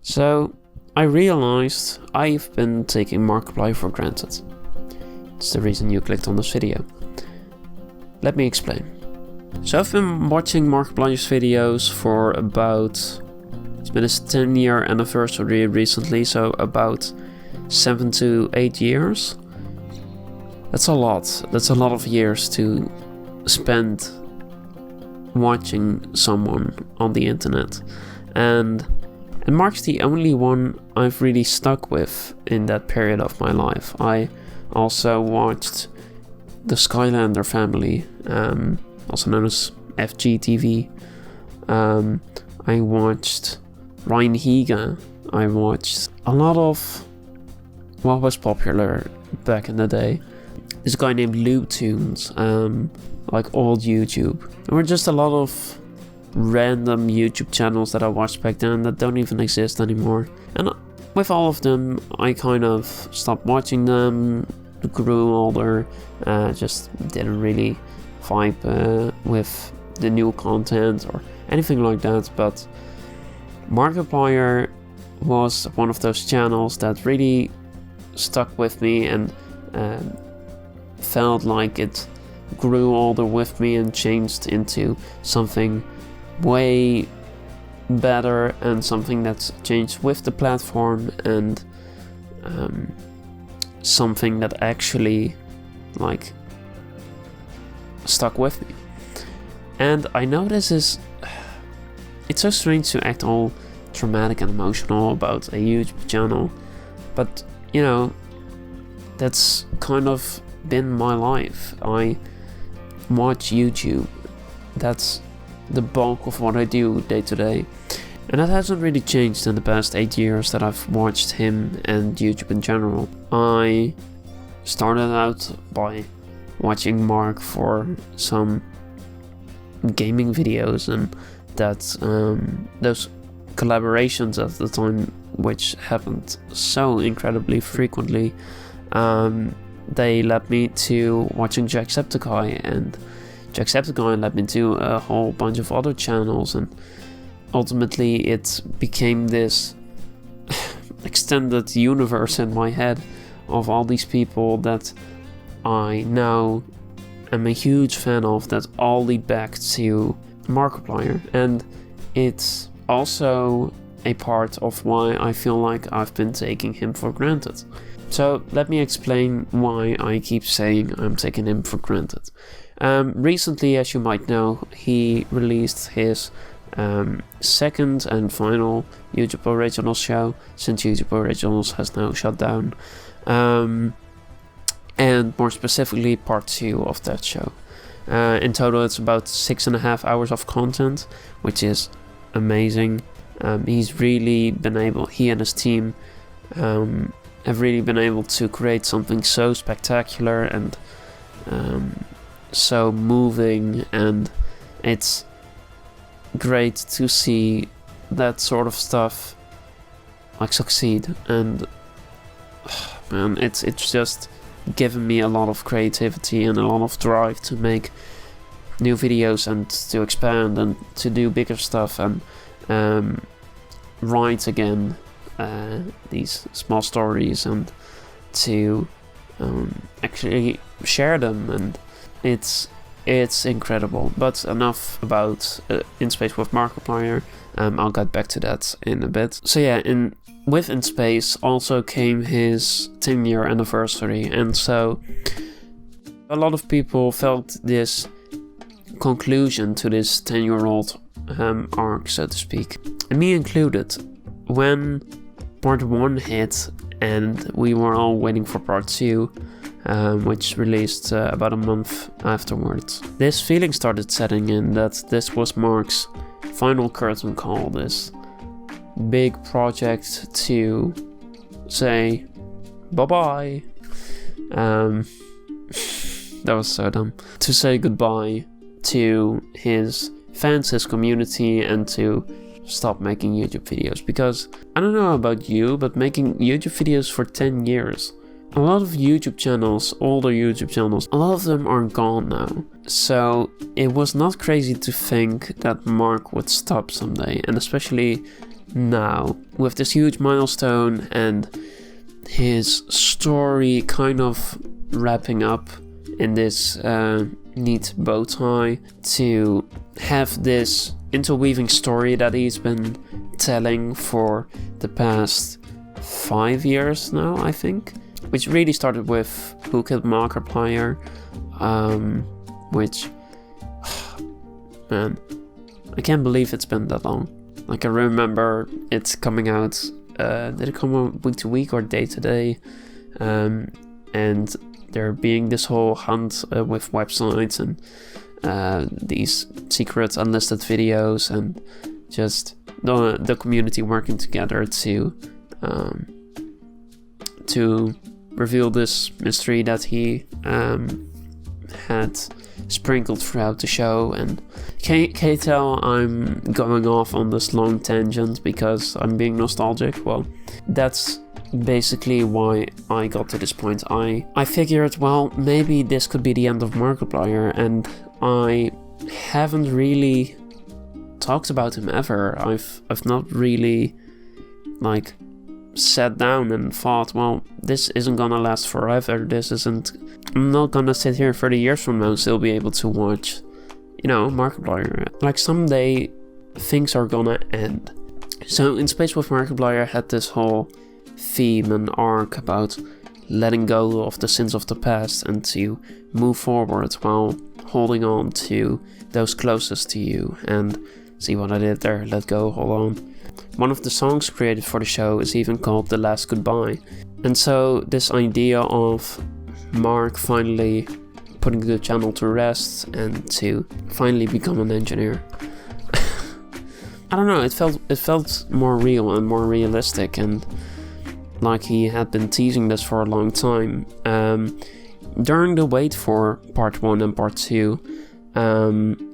So I realized I've been taking Markiplier for granted. It's the reason you clicked on this video. Let me explain. So I've been watching Markiplier's videos for about, it's been his 10-year anniversary recently, so about 7 to 8 years. That's a lot. That's a lot of years to spend watching someone on the internet. And Mark's the only one I've really stuck with in that period of my life. I also watched the Skylander family, also known as FGTV. I watched Ryan Higa. I watched a lot of what was popular back in the day. This guy named LootTunes, like old YouTube. There were just a lot of random YouTube channels that I watched back then that don't even exist anymore. And with all of them, I kind of stopped watching them, grew older, just didn't really vibe with the new content or anything like that. But Markiplier was one of those channels that really stuck with me and felt like it grew older with me and changed into something way better and something that's changed with the platform and something that actually like stuck with me. And I know this is, it's so strange to act all dramatic and emotional about a YouTube channel, but you know, that's kind of been my life. I watch YouTube. That's the bulk of what I do day to day. And that hasn't really changed in the past 8 years that I've watched him and YouTube in general. I started out by watching Mark for some gaming videos, and that those collaborations at the time, which happened so incredibly frequently, they led me to watching Jacksepticeye, and Jacksepticeye led me to a whole bunch of other channels, and ultimately it became this extended universe in my head of all these people that I now am a huge fan of, that all lead back to Markiplier. And it's also a part of why I feel like I've been taking him for granted. So let me explain why I keep saying I'm taking him for granted. Recently, as you might know, he released his second and final YouTube Originals show, since YouTube Originals has now shut down. And more specifically, part 2 of that show. In total, it's about 6.5 hours of content, which is amazing. He's really been able, he and his team, have really been able to create something so spectacular and so moving, and it's great to see that sort of stuff like succeed. And man, it's just given me a lot of creativity and a lot of drive to make new videos and to expand and to do bigger stuff and write again these small stories and to actually share them, and it's incredible. But enough about In Space with Markiplier. I'll get back to that in a bit. So yeah, with In Space also came his 10-year anniversary, and so a lot of people felt this conclusion to this 10-year-old arc, so to speak, and me included. When part 1 hit and we were all waiting for part 2, which released about a month afterwards, this feeling started setting in that this was Mark's final curtain call, this big project to say bye-bye. That was so dumb. To say goodbye to his fans, his community, and to stop making YouTube videos. Because I don't know about you, but making YouTube videos for 10 years, a lot of YouTube channels, older YouTube channels, a lot of them are gone now. So it was not crazy to think that Mark would stop someday, and especially now, with this huge milestone and his story kind of wrapping up in this neat bow tie, to have this interweaving story that he's been telling for the past 5 years now, I think, which really started with Who Killed Markiplier, which, man, I can't believe it's been that long. Like, I remember it's coming out, did it come out week to week or day to day? And there being this whole hunt with websites and these secret unlisted videos, and just the community working together to reveal this mystery that he had sprinkled throughout the show. And can you tell I'm going off on this long tangent because I'm being nostalgic? Well, that's basically why I got to this point. I figured, well, maybe this could be the end of Markiplier, and I haven't really talked about him ever. I've not really like sat down and thought, well, this isn't gonna last forever. I'm not gonna sit here 30 years from now and still be able to watch, Markiplier. Like, someday things are gonna end. So In Space with Markiplier had this whole theme and arc about letting go of the sins of the past and to move forward while holding on to those closest to you. And see what I did there, let go, hold on. One of the songs created for the show is even called The Last Goodbye. And so this idea of Mark finally putting the channel to rest and to finally become an engineer, I don't know, it felt more real and more realistic, and like he had been teasing this for a long time. During the wait for part 1 and part 2,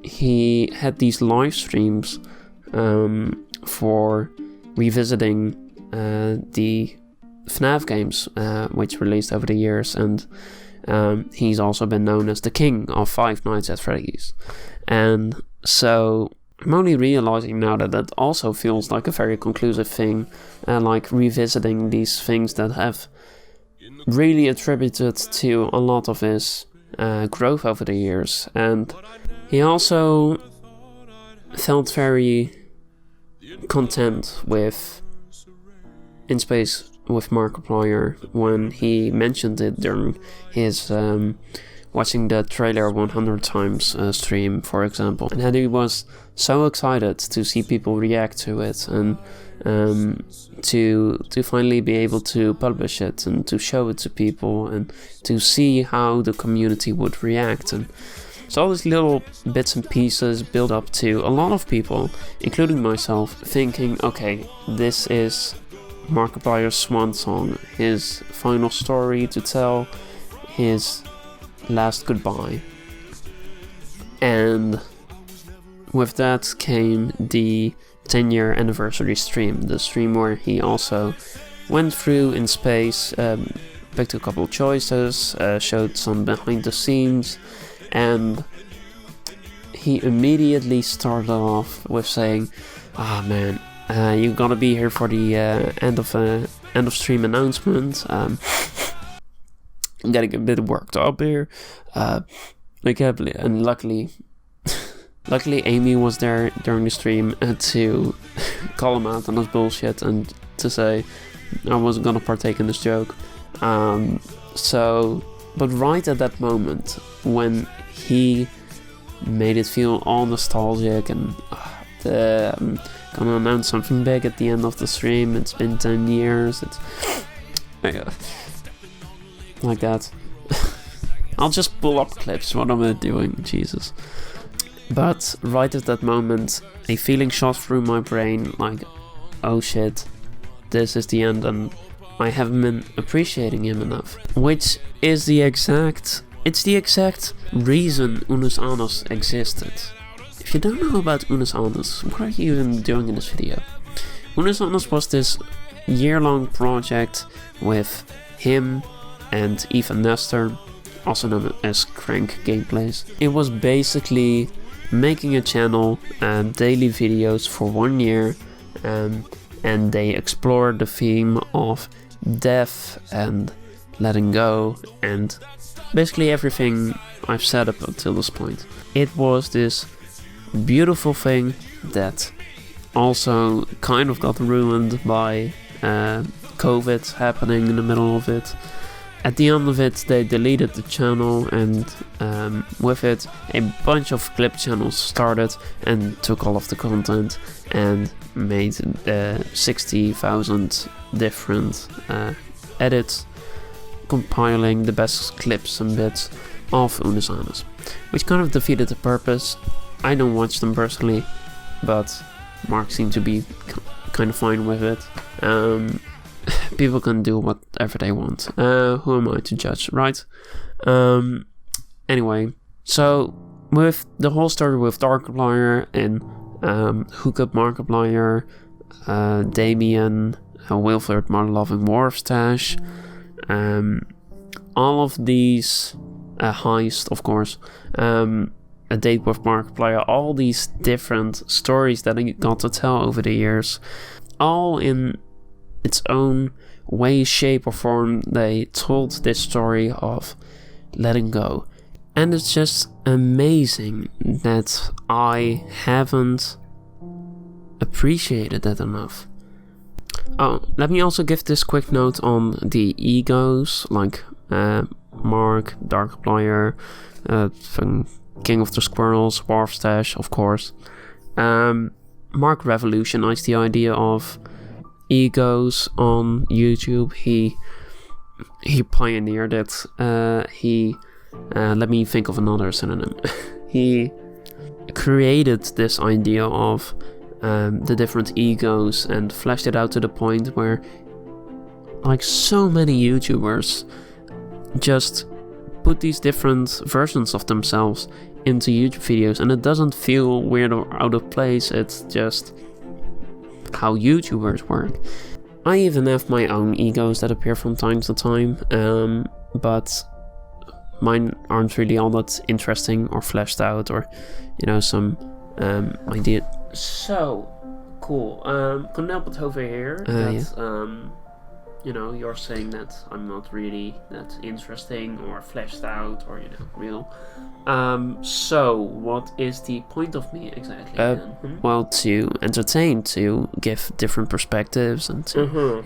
he had these live streams for revisiting the FNAF games, which released over the years, and he's also been known as the king of Five Nights at Freddy's. And so I'm only realizing now that that also feels like a very conclusive thing, like revisiting these things that have really attributed to a lot of his growth over the years. And he also felt very content with In Space with Markiplier when he mentioned it during his watching the trailer 100 times stream, for example, and that he was so excited to see people react to it, and to finally be able to publish it and to show it to people and to see how the community would react. And so all these little bits and pieces build up to a lot of people, including myself, thinking, okay, this is Markiplier's swan song, his final story to tell, his last goodbye. And with that came the 10-year anniversary stream, the stream where he also went through In Space, picked a couple of choices, showed some behind the scenes, and he immediately started off with saying, man, you're gonna be here for the end of stream announcement. I'm getting a bit worked up here. And luckily Amy was there during the stream to call him out on his bullshit and to say I wasn't gonna partake in this joke. But right at that moment when he made it feel all nostalgic and I'm gonna announce something big at the end of the stream, it's been 10 years, it's like that. I'll just pull up clips, what am I doing, Jesus. But right at that moment, a feeling shot through my brain like, oh shit, this is the end, and I haven't been appreciating him enough. Which is the exact reason Unusanos existed. If you don't know about Unusanos, what are you even doing in this video? Unusanos was this year-long project with him and Ethan Nestor, also known as Crank Gameplays. It was basically making a channel and daily videos for 1 year, and they explore the theme of death and letting go, and basically everything I've said up until this point. It was this beautiful thing that also kind of got ruined by COVID happening in the middle of it. At the end of it, they deleted the channel, and with it, a bunch of clip channels started and took all of the content and made 60,000 different edits, compiling the best clips and bits of Unusanos, which kind of defeated the purpose. I don't watch them personally, but Mark seemed to be kind of fine with it. People can do whatever they want. Who am I to judge, right? Anyway, so with the whole story with Darkiplier and Hookup Markiplier, Damien, Wilfred Mother-Loving Warfstash, all of these, Heist, of course, A Date with Markiplier, all these different stories that I got to tell over the years, all in its own way, shape, or form, they told this story of letting go. And it's just amazing that I haven't appreciated that enough. Oh, let me also give this quick note on the egos, like Mark, Darkiplier, King of the Squirrels, Warfstash, of course. Mark revolutionized the idea of egos on YouTube. He pioneered it. Let me think of another synonym. He created this idea of the different egos and fleshed it out to the point where, like, so many YouTubers just put these different versions of themselves into YouTube videos, and it doesn't feel weird or out of place. It's just how YouTubers work. I even have my own egos that appear from time to time, but mine aren't really all that interesting or fleshed out, or some idea. So cool. Couldn't help but over here that you're saying that I'm not really that interesting or fleshed out or real. So what is the point of me exactly? Well, to entertain, to give different perspectives, and to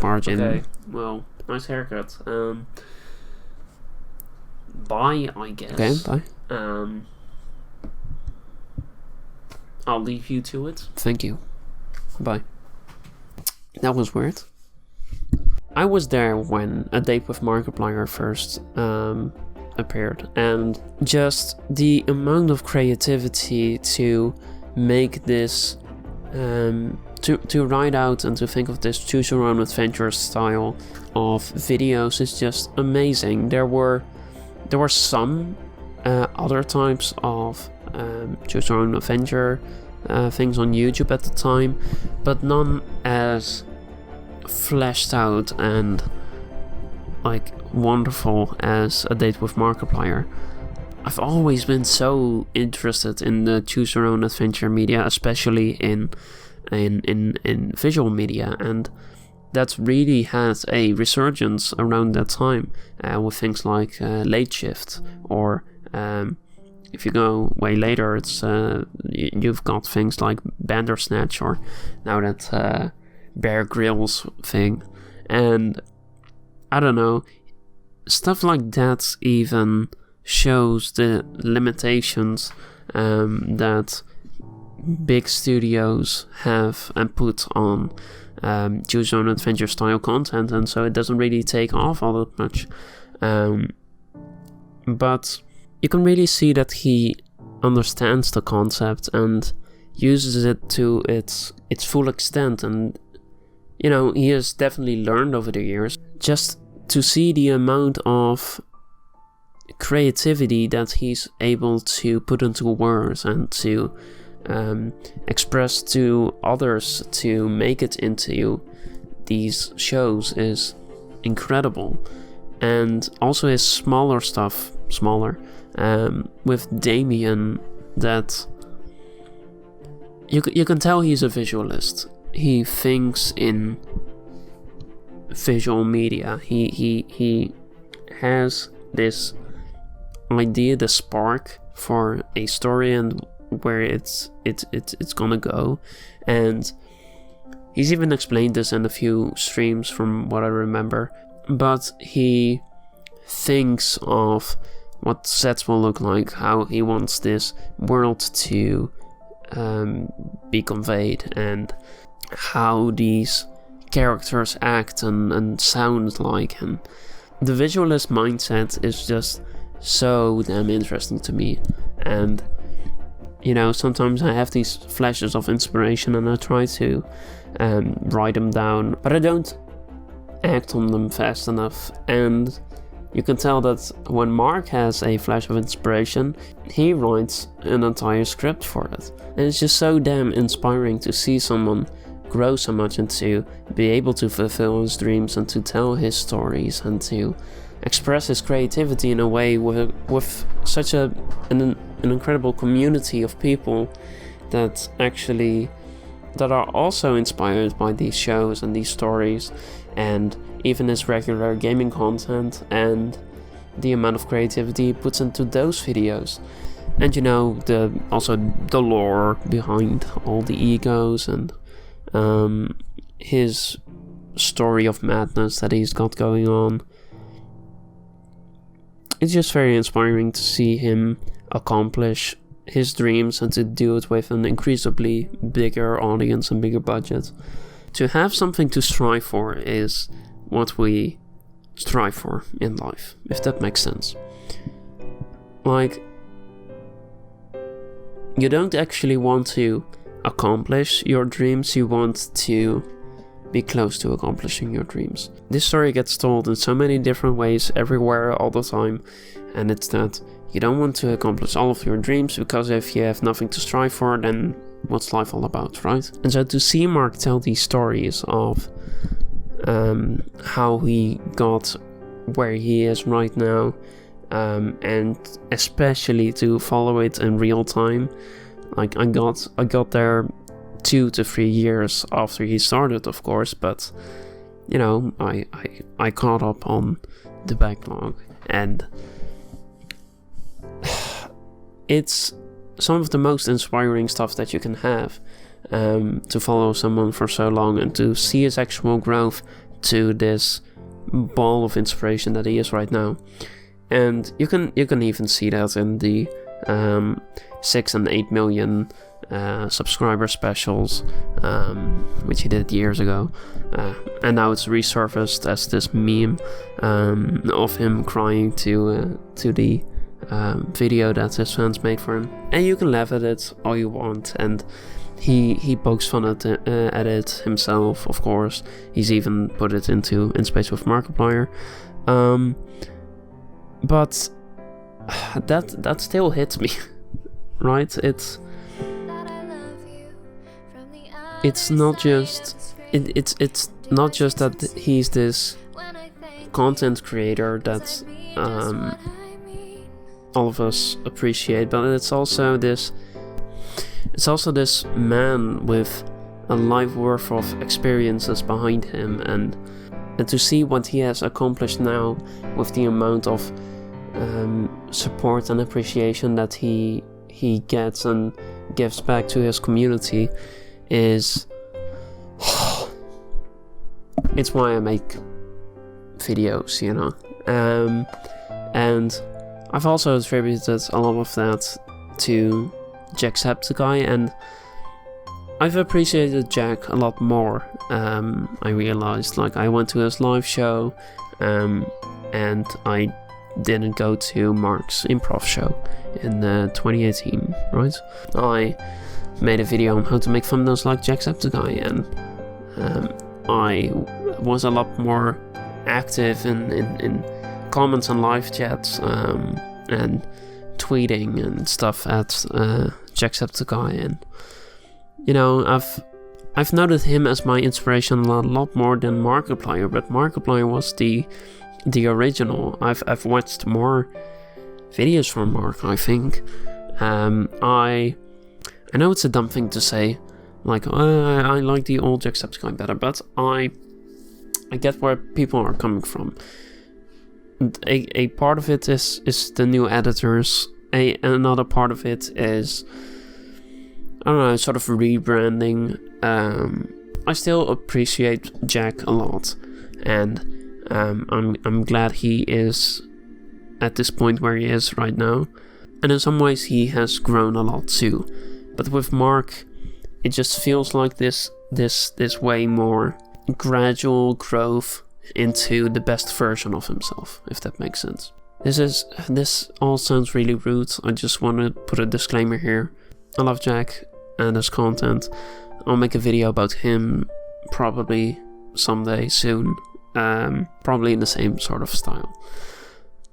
margin. Okay. Well, nice haircut. Bye, I guess. Okay, bye. I'll leave you to it. Thank you. Bye. That was weird. I was there when A Date with Markiplier first appeared, and just the amount of creativity to make this, to write out and to think of this choose your own adventure style of videos is just amazing. There were some other types of choose your own adventure things on YouTube at the time, but none as fleshed out and like wonderful as A Date with Markiplier. I've always been so interested in the choose your own adventure media, especially in visual media, and that's really had a resurgence around that time with things like Late Shift, or if you go way later, it's you've got things like Bandersnatch, or now that Bear Grylls thing, and I don't know, stuff like that even shows the limitations that big studios have and put on choose your own adventure style content, and so it doesn't really take off all that much. But you can really see that he understands the concept and uses it to its full extent, and he has definitely learned over the years. Just to see the amount of creativity that he's able to put into words and to express to others to make it into these shows is incredible. And also his smaller stuff, with Damien, that you can tell he's a visualist. he thinks in visual media. He has this idea, the spark for a story and where it's gonna go, and he's even explained this in a few streams from what I remember. But he thinks of what sets will look like, how he wants this world to be conveyed, and how these characters act and sound like. And the visualist mindset is just so damn interesting to me. And you know, sometimes I have these flashes of inspiration and I try to write them down, but I don't act on them fast enough. And you can tell that when Mark has a flash of inspiration, he writes an entire script for it. And it's just so damn inspiring to see someone grow so much and to be able to fulfill his dreams and to tell his stories and to express his creativity in a way with such an incredible community of people that are also inspired by these shows and these stories, and even his regular gaming content and the amount of creativity he puts into those videos. And you know, also the lore behind all the egos and his story of madness that he's got going on. It's just very inspiring to see him accomplish his dreams and to do it with an increasingly bigger audience and bigger budget. To have something to strive for is what we strive for in life, if that makes sense. Like, you don't actually want to accomplish your dreams, you want to be close to accomplishing your dreams. This story gets told in so many different ways, everywhere, all the time, and it's that you don't want to accomplish all of your dreams, because if you have nothing to strive for, then what's life all about, right? And so to see Mark tell these stories of how he got where he is right now, and especially to follow it in real time. Like, I got there 2 to 3 years after he started, of course, but you know, I caught up on the backlog, and it's some of the most inspiring stuff that you can have, to follow someone for so long and to see his actual growth to this ball of inspiration that he is right now. And you can even see that in the 6 and 8 million subscriber specials, which he did years ago, and now it's resurfaced as this meme of him crying to the video that his fans made for him. And you can laugh at it all you want, and he pokes fun at it himself, of course. He's even put it in space with Markiplier, but that still hits me. Right? It's not just it's not just that he's this content creator that all of us appreciate, but it's also this man with a life worth of experiences behind him, and to see what he has accomplished now with the amount of support and appreciation that he gets and gives back to his community is it's why I make videos, you know. And I've also attributed a lot of that to Jacksepticeye, and I've appreciated Jack a lot more. I realized, like, I went to his live show, and I didn't go to Mark's improv show in 2018, right? I made a video on how to make thumbnails like Jacksepticeye, and I was a lot more active in comments and live chats, and tweeting and stuff at Jacksepticeye, and you know, I've noted him as my inspiration a lot more than Markiplier, but Markiplier was the original. I've watched more videos from Mark, I think. I know it's a dumb thing to say, like, I like the old Jacksepticeye better, but I get where people are coming from. A part of it is the new editors. Another part of it is, I don't know, sort of rebranding. I still appreciate Jack a lot, and I'm glad he is at this point where he is right now. And in some ways he has grown a lot too. But with Mark, it just feels like this way more gradual growth into the best version of himself, if that makes sense. This all sounds really rude. I just want to put a disclaimer here. I love Jack and his content. I'll make a video about him probably someday soon. Probably in the same sort of style.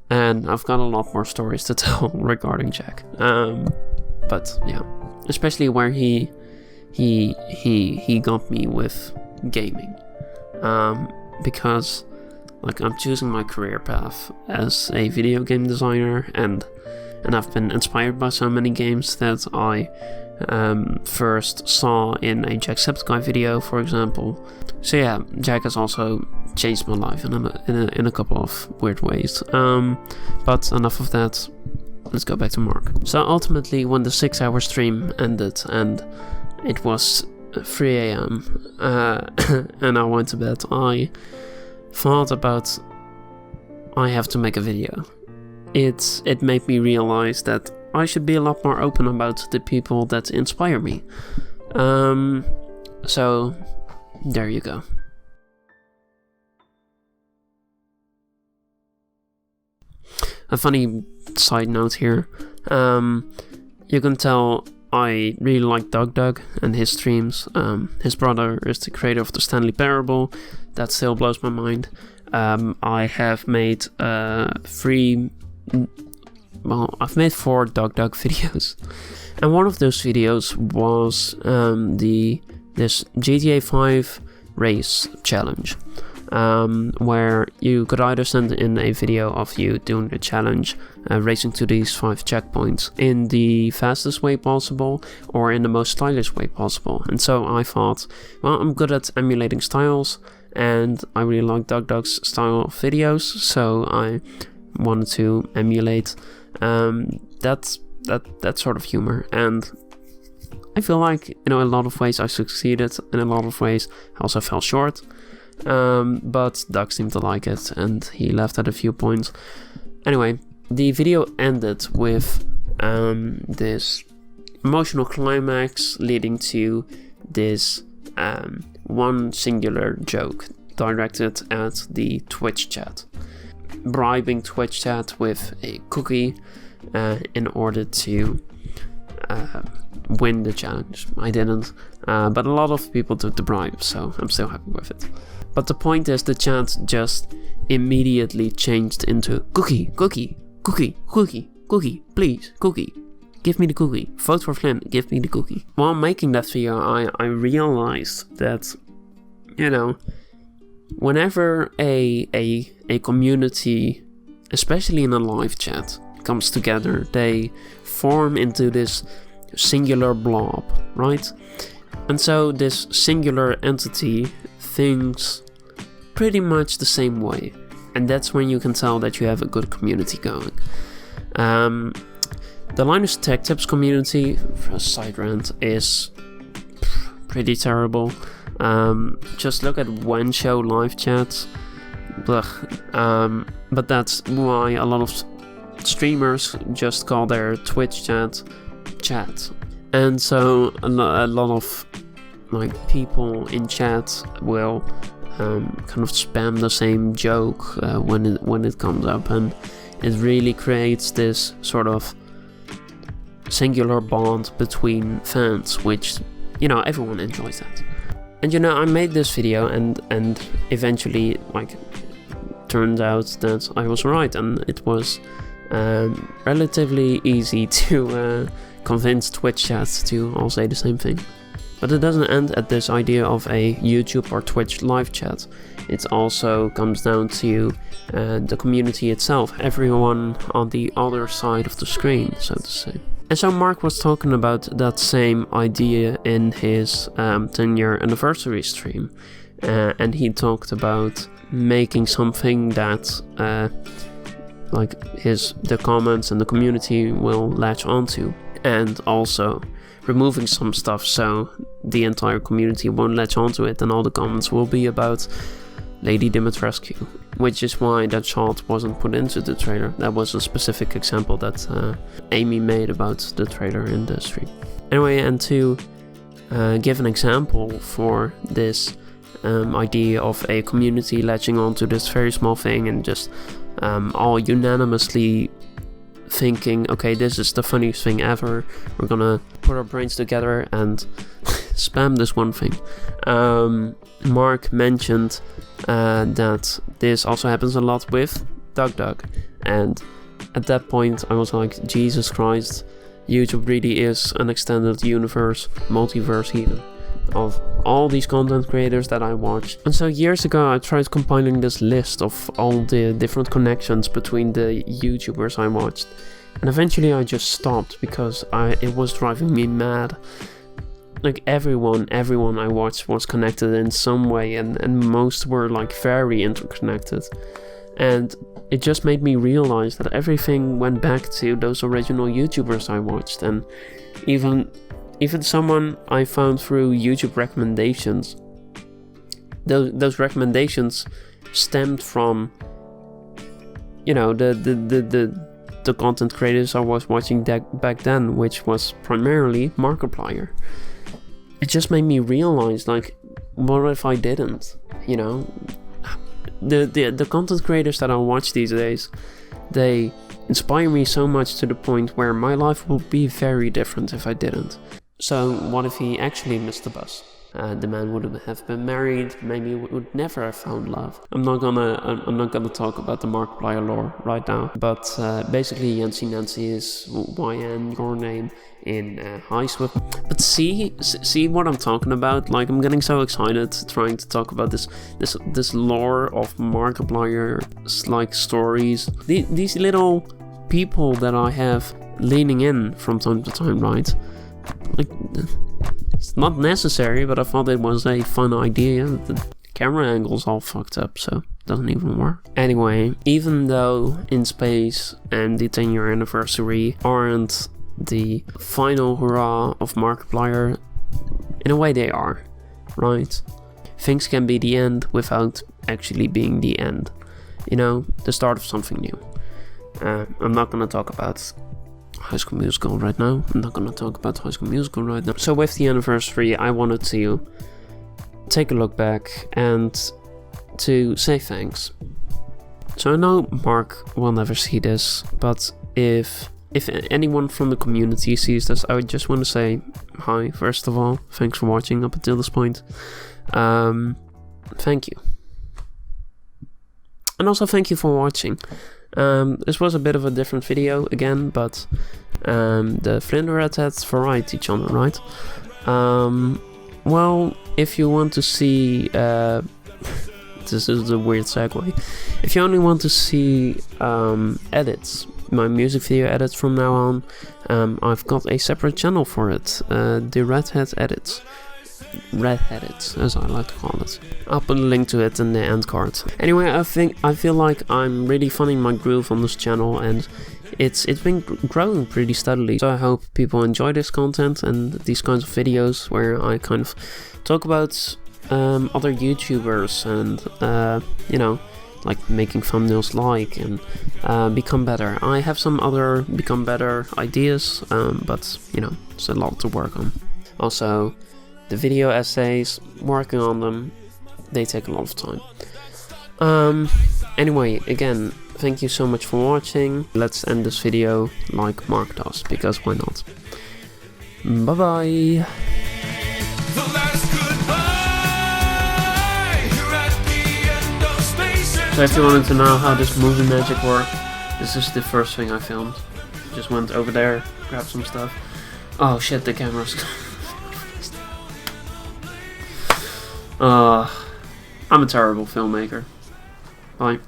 And I've got a lot more stories to tell regarding Jack. But yeah, especially where he got me with gaming. Because like I'm choosing my career path as a video game designer, and I've been inspired by so many games that I first saw in a Jacksepticeye video, for example. So yeah, Jack has also changed my life in a couple of weird ways. But enough of that. Let's go back to Mark. So ultimately, when the 6-hour stream ended and it was 3 a.m. And I went to bed, I thought about, I have to make a video. It made me realize that I should be a lot more open about the people that inspire me. So there you go. A funny side note here. You can tell I really like DogDog and his streams. His brother is the creator of the Stanley Parable. That still blows my mind. I have made I've made 4 DogDog videos. And one of those videos was this GTA 5 race challenge. Where you could either send in a video of you doing a challenge, racing to these 5 checkpoints in the fastest way possible or in the most stylish way possible. And so I thought, well, I'm good at emulating styles and I really like DogDog's style of videos, so I wanted to emulate that sort of humor. And I feel like, in a lot of ways I succeeded, in a lot of ways I also fell short. But Doug seemed to like it and he left at a few points. Anyway, the video ended with this emotional climax leading to this one singular joke directed at the Twitch chat, bribing Twitch chat with a cookie in order to win the challenge. I didn't, but a lot of people took the bribe, so I'm still happy with it. But the point is, the chat just immediately changed into cookie, cookie, cookie, cookie, cookie, please, cookie, give me the cookie, vote for Flynn, give me the cookie. While making that video, I realized that, whenever a community, especially in a live chat, comes together, they form into this singular blob, right? And so this singular entity thinks pretty much the same way, and that's when you can tell that you have a good community going. The Linus Tech Tips community, for a side rant, is pretty terrible. Just look at When Show live chats. But that's why a lot of streamers just call their Twitch chat. And so a lot of people in chat will kind of spam the same joke when it comes up, and it really creates this sort of singular bond between fans, which everyone enjoys that. And I made this video and eventually turned out that I was right, and it was relatively easy to convince Twitch chat to all say the same thing. But it doesn't end at this idea of a YouTube or Twitch live chat. It also comes down to the community itself, everyone on the other side of the screen, so to say. And so Mark was talking about that same idea in his 10-year anniversary stream. And he talked about making something that like the comments and the community will latch onto, and also removing some stuff so the entire community won't latch onto it and all the comments will be about Lady Dimitrescu, which is why that shot wasn't put into the trailer. That was a specific example that Amy made about the trailer in the stream. Anyway, and to give an example for this idea of a community latching onto this very small thing and just all unanimously thinking, okay, this is the funniest thing ever, we're gonna put our brains together and spam this one thing. Mark mentioned that this also happens a lot with DogDog, and at that point I was like, Jesus Christ, YouTube really is an extended universe, multiverse even, of all these content creators that I watch. And so years ago I tried compiling this list of all the different connections between the YouTubers I watched, and eventually I just stopped because it was driving me mad. Like everyone I watched was connected in some way, and most were like very interconnected, and it just made me realize that everything went back to those original YouTubers I watched. And even someone I found through YouTube recommendations, those recommendations stemmed from, you know, the content creators I was watching back then, which was primarily Markiplier. It just made me realize, like, what if I didn't? You know, the content creators that I watch these days, they inspire me so much to the point where my life would be very different if I didn't. So what if he actually missed the bus? The man would have been married, maybe would never have found love. I'm not gonna talk about the Markiplier lore right now, but basically Yancy Nancy is YN, your name, in High Swift. But see what I'm talking about? Like, I'm getting so excited trying to talk about this lore of Markiplier like stories. These little people that I have leaning in from time to time, right? Like, it's not necessary, but I thought it was a fun idea. The camera angle's all fucked up, so it doesn't even work. Anyway, even though In Space and the 10-year anniversary aren't the final hurrah of Markiplier, in a way they are, right? Things can be the end without actually being the end. You know, the start of something new. I'm not gonna talk about High School Musical right now. I'm not gonna talk about High School Musical right now. So with the anniversary, I wanted to take a look back and to say thanks. So I know Mark will never see this, but if anyone from the community sees this, I would just want to say hi, first of all. Thanks for watching up until this point. Thank you. And also thank you for watching. This was a bit of a different video again, but the Flynn and Redhead variety channel, right? Well, if you want to see, this is a weird segue. If you only want to see edits, my music video edits from now on, I've got a separate channel for it, the Redhead edits. Redheaded, as I like to call it. I'll put a link to it in the end card. Anyway, I feel like I'm really finding my groove on this channel, and it's been growing pretty steadily. So I hope people enjoy this content and these kinds of videos where I kind of talk about other YouTubers and you know, like making thumbnails and become better. I have some other become better ideas, but you know, it's a lot to work on. Also, the video essays, working on them, they take a lot of time. Anyway, again, thank you so much for watching. Let's end this video like Mark does, because why not? Bye bye! So if you wanted to know how this movie magic worked, this is the first thing I filmed. Just went over there, grabbed some stuff. Oh shit, the camera's... I'm a terrible filmmaker. Bye.